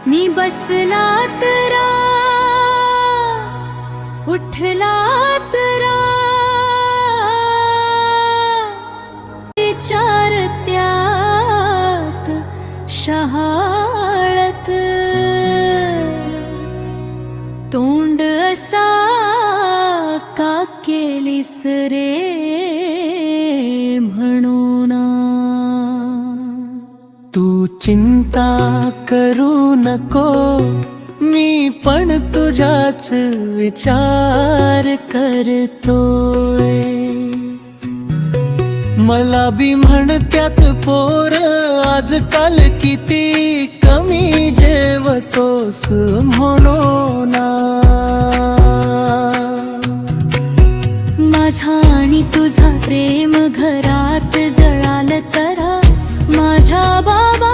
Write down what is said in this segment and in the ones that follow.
मी बसला तरा उठला तरा विचार त्यात शहाळत तोंड असा का केलीस रे म्हणून तू चिंता करू नको मी पण तुझाच विचार करतोय मला बी म्हणत्यात पोर आजकाल किती कमी जेवतोस म्हणून माझा आणि तुझा प्रेम घरात जळाल तरा माझा बाबा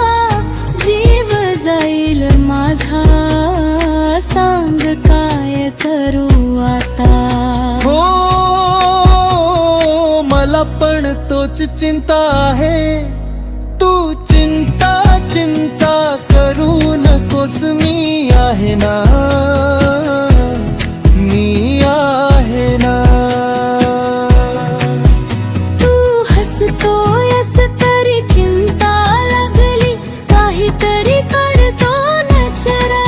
जीव जाईल माझा सांग काय करू आता हो मला पण तोच चिंता आहे तू चिंता चिंता करू नकोस मी आहे ना मी आहे ना तू हसतोयस तरी चिंता लागली काहीतरी काढतो नचरा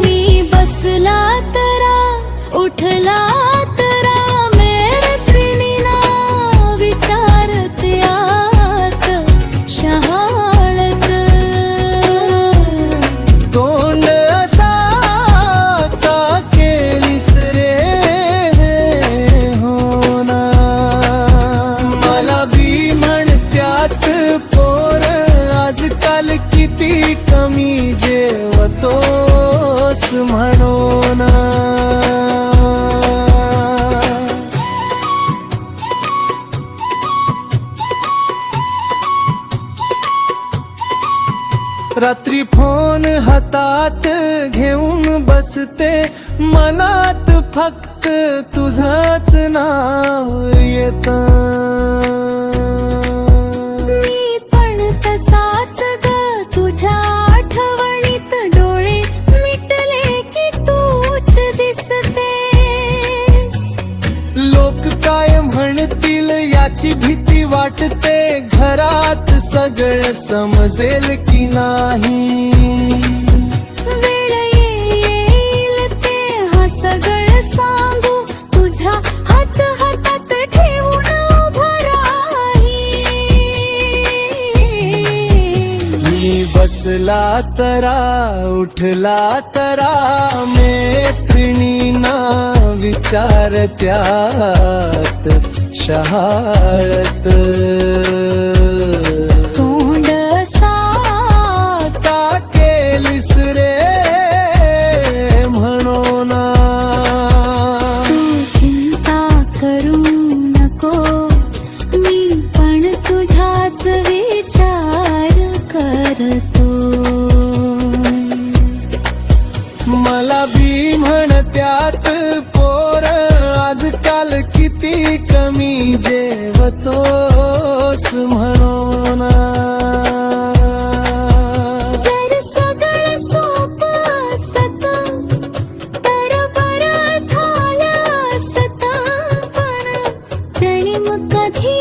मी बसला तरा उठला तरा मैत्रिणीना विचारत यात शहाळत तोंड असा का केलीस रे हो ना मला बी म्हणत्यात पोर आजकाल किती कमी जेवतोस म्हणून रात्री फोन हातात घेऊन बसते मनात फक्त तुझाच नाव येत मी पण तसाच ग तुझ्या आठवणीत डोळे मिटले की तूच दिसतेस लोक काय म्हणतील याची भीती वाटते घरात सगळं समजेल की नाही वेळ येईल ते हा सगळं सांगू तुझ्या हात हातात ठेवून उभं राहीन मी बसला तरा उठला तरा मैत्रिणीना विचार त्यात शहाळत तोंड असा का केलीस रे म्हणून तू चिंता करू नको मी पण तुझाच विचार करतो मला बी म्हणत्यात पोर आजकाल किती कमी जेवतोस म्हणून जर सगळं सोपं असत तर बरं झालं असत पण प्रेम कधी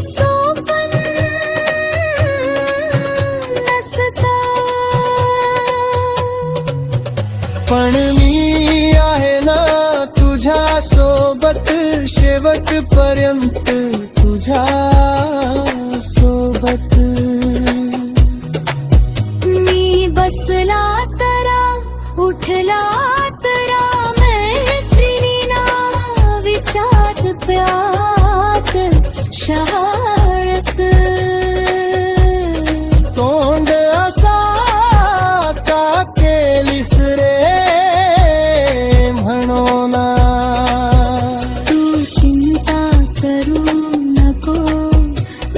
सोपं नसत पण मी आहे ना तुझ्या सोबत शेवटपर्यंत तुझ्या सोबत मी बसला तरा उठला तरा मैत्रिणीना विचार प्यात शहाळत तोंड असा का केलीस रे म्हणून तू चिंता करू नको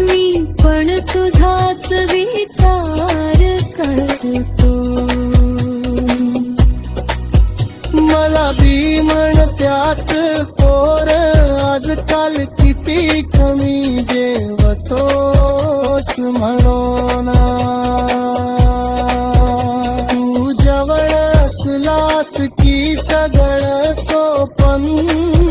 मी पण तुझाच विचार करतो मला बी म्हणत्यात पोर आजकाल किती कमी जेवतोस म्हणून तू